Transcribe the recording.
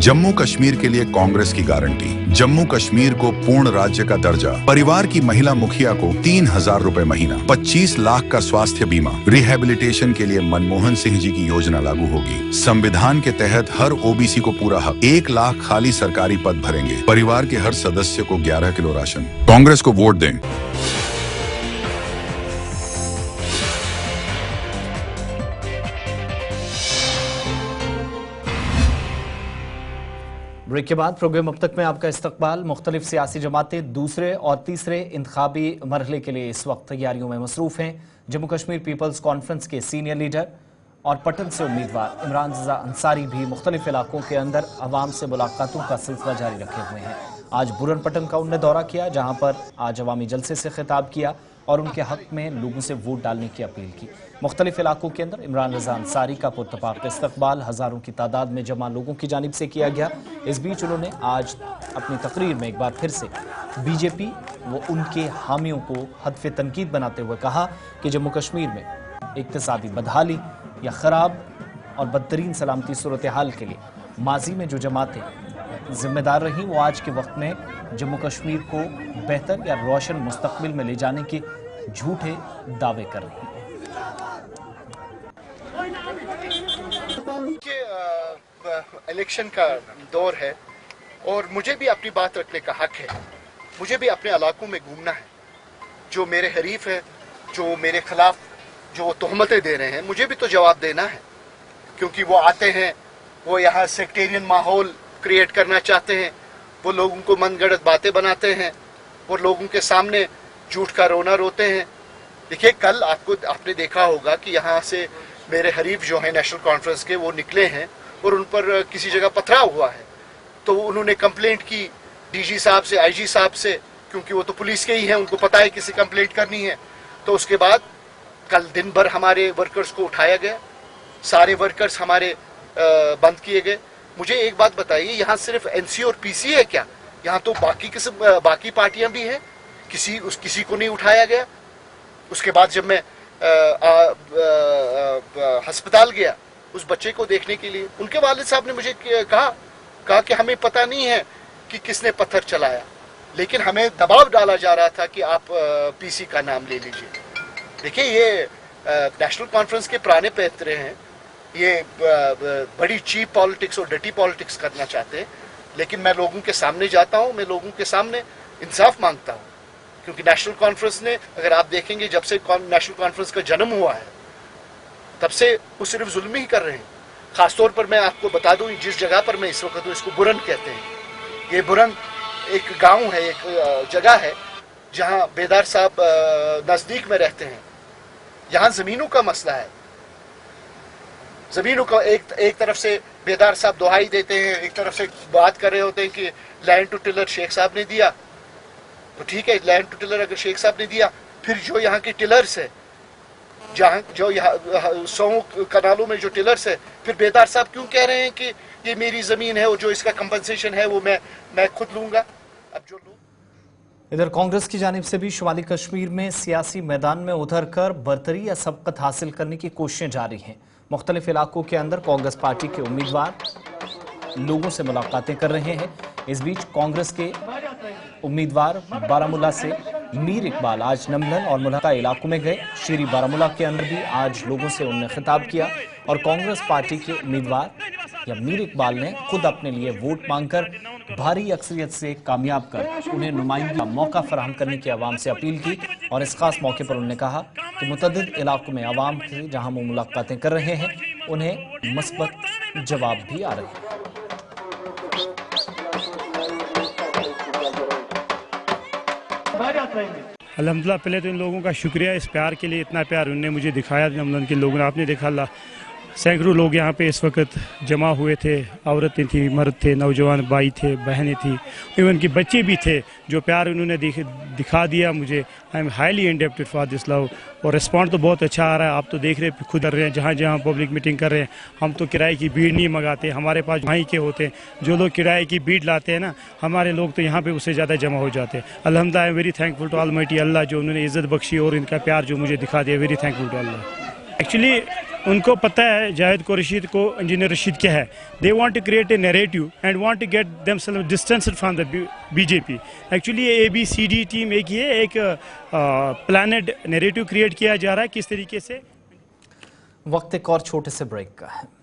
जम्मू कश्मीर के लिए कांग्रेस की गारंटी, जम्मू कश्मीर को पूर्ण राज्य का दर्जा, परिवार की महिला मुखिया को 3,000 रुपए महीना, 25 लाख का स्वास्थ्य बीमा, रिहेबिलिटेशन के लिए मनमोहन सिंह जी की योजना लागू होगी। संविधान के तहत हर ओबीसी को पूरा हक, 1 लाख खाली सरकारी पद भरेंगे, परिवार के हर सदस्य को 11 किलो राशन। कांग्रेस को वोट दें। ब्रेक के बाद प्रोग्राम अब तक में आपका इस्तकबाल। मुख्तलिफ सियासी जमातें दूसरे और तीसरे इंतखाबी मरहले के लिए इस वक्त तैयारियों में मसरूफ हैं। जम्मू कश्मीर पीपल्स कॉन्फ्रेंस के सीनियर लीडर और पटन से उम्मीदवार इमरान रजा अंसारी भी मुख्तलिफ इलाकों के अंदर अवाम से मुलाकातों का सिलसिला जारी रखे हुए हैं। आज बुरन पटन का उन्होंने दौरा किया, जहां पर आज अवामी जलसे से खिताब किया और उनके हक में लोगों से वोट डालने की अपील की। मुख्तलिफ इलाकों के अंदर इमरान रजा अंसारी का पुरतपाक इस्तकबाल हज़ारों की तादाद में जमा लोगों की जानिब से किया गया। इस बीच उन्होंने आज अपनी तकरीर में एक बार फिर से बीजेपी व उनके हामियों को हदफ तनकीद बनाते हुए कहा कि जम्मू कश्मीर में इक्तिसादी बदहाली या ख़राब और बदतरीन सलामती सूरत हाल के लिए माजी में जो जमातें जिम्मेदार रहीं, वो आज के वक्त में जम्मू कश्मीर को बेहतर या रोशन मुस्तकबिल में ले जाने के झूठे दावे कर रही हैं। इलेक्शन का दौर है और मुझे भी अपनी बात रखने का हक है। मुझे भी अपने इलाकों में घूमना है। जो मेरे हरीफ है, जो मेरे खिलाफ जो तोहमतें दे रहे हैं, मुझे भी तो जवाब देना है, क्योंकि वो आते हैं, वो यहाँ सेक्टेरियन माहौल क्रिएट करना चाहते हैं, वो लोगों को मनगढ़ंत बातें बनाते हैं, वो लोगों के सामने झूठ का रोना रोते हैं। देखिए, कल आपने देखा होगा कि यहाँ से मेरे हरीफ जो हैं नेशनल कॉन्फ्रेंस के, वो निकले हैं और उन पर किसी जगह पथराव हुआ है, तो उन्होंने कंप्लेंट की डीजी साहब से, आईजी साहब से, क्योंकि वो तो पुलिस के ही हैं, उनको पता है किसी कंप्लेंट करनी है। तो उसके बाद कल दिन भर हमारे वर्कर्स को उठाया गया, सारे वर्कर्स हमारे बंद किए गए। मुझे एक बात बताइए, यहाँ सिर्फ एनसी और पीसी है क्या? यहाँ तो बाकी पार्टियां भी हैं, किसी को नहीं उठाया गया। उसके बाद जब मैं अस्पताल गया उस बच्चे को देखने के लिए, उनके वालिद साहब ने मुझे कहा कि हमें पता नहीं है कि किसने पत्थर चलाया, लेकिन हमें दबाव डाला जा रहा था कि आप पीसी का नाम ले लीजिए। देखिए, ये नेशनल कॉन्फ्रेंस के पुराने पैतरे हैं, ये बड़ी चीप पॉलिटिक्स और डटी पॉलिटिक्स करना चाहते हैं। लेकिन मैं लोगों के सामने जाता हूं, मैं लोगों के सामने इंसाफ मांगता हूं, क्योंकि नेशनल कॉन्फ्रेंस ने, अगर आप देखेंगे जब से नेशनल कॉन्फ्रेंस का जन्म हुआ है, तब से वो सिर्फ जुल्म ही कर रहे हैं। खासतौर पर मैं आपको बता दूं, जिस जगह पर मैं इस वक्त हूं, इसको बुरन कहते हैं। ये बुरन एक गांव है, एक जगह है जहां बेदार साहब नजदीक में रहते हैं। यहां जमीनों का मसला है। जमीनों का एक तरफ से बेदार साहब दुहाई देते हैं, एक तरफ से बात कर रहे होते हैं कि लैंड टू टिलर शेख साहब ने दिया। तो ठीक है, लैंड टू टिलर अगर शेख साहब ने दिया, फिर जो यहाँ के टिलर्स है, जो यहाँ 100 कनालों में जो टिलर्स है, फिर बेदार साहब क्यों कह रहे हैं कि ये मेरी जमीन है और जो इसका कंपनसेशन है वो मैं खुद लूंगा? अब जो लोग इधर कांग्रेस की जानिब से भी शुमाली कश्मीर में सियासी मैदान में उतर कर बरतरी या सबकत हासिल करने की कोशिशें जारी हैं। मुख्तलिफ इलाकों के अंदर कांग्रेस पार्टी के उम्मीदवार लोगों से मुलाकातें कर रहे हैं। इस बीच कांग्रेस के उम्मीदवार बारामूला से मीर इकबाल आज नमलन और मुल्का इलाकों में गए। शेरी बारामूला के अंदर भी आज लोगों से उन्होंने खिताब किया और कांग्रेस पार्टी के उम्मीदवार या मीर इकबाल ने खुद अपने लिए वोट मांगकर भारी अक्सरियत से कामयाब कर उन्हें नुमाइंदगी का मौका फराहम करने की आवाम से अपील की। और इस खास मौके पर उन्होंने कहा कि मुतअद्दिद इलाकों में आवाम से जहां वो मुलाकातें कर रहे हैं, उन्हें मस्बत जवाब भी आ रहे हैं। अल्हम्दुलिल्लाह, पहले तो इन लोगों का शुक्रिया, इस प्यार के लिए, इतना प्यार उन्होंने मुझे दिखाया। नमलन के लोगों ने, आपने देखा सैकड़ों लोग यहाँ पे इस वक्त जमा हुए थे। औरतें थी, मर्द थे, नौजवान भाई थे, बहनें थी, इवन के बच्चे भी थे। जो प्यार उन्होंने दिखा दिया मुझे, I am highly indebted for this love. और रिस्पॉन्ड तो बहुत अच्छा आ रहा है। आप तो देख रहे हैं, खुद कर रहे हैं, जहाँ जहाँ पब्लिक मीटिंग कर रहे हैं। हम तो किराए की भीड़ नहीं मंगाते, हमारे पास वहीं के होते हैं। जो लोग किराए की भीड़ लाते हैं ना, हमारे लोग तो यहाँ पे उससे ज़्यादा जमा हो जाते हैं। अल्हम्दुलिल्लाह, I am very thankful to almighty Allah, जो उन्होंने इज़्ज़त बख्शी और इनका प्यार जो मुझे दिखा दिया। Very thankful to Allah. Actually उनको पता है जाहिद को रशीद को इंजीनियर रशीद क्या है. They want to create a narrative and want to get themselves distanced from the BJP. Actually ये ABCD टीम एक ही है, एक प्लानेड नैरेटिव क्रिएट किया जा रहा है किस तरीके से. वक्त एक और छोटे से ब्रेक का है.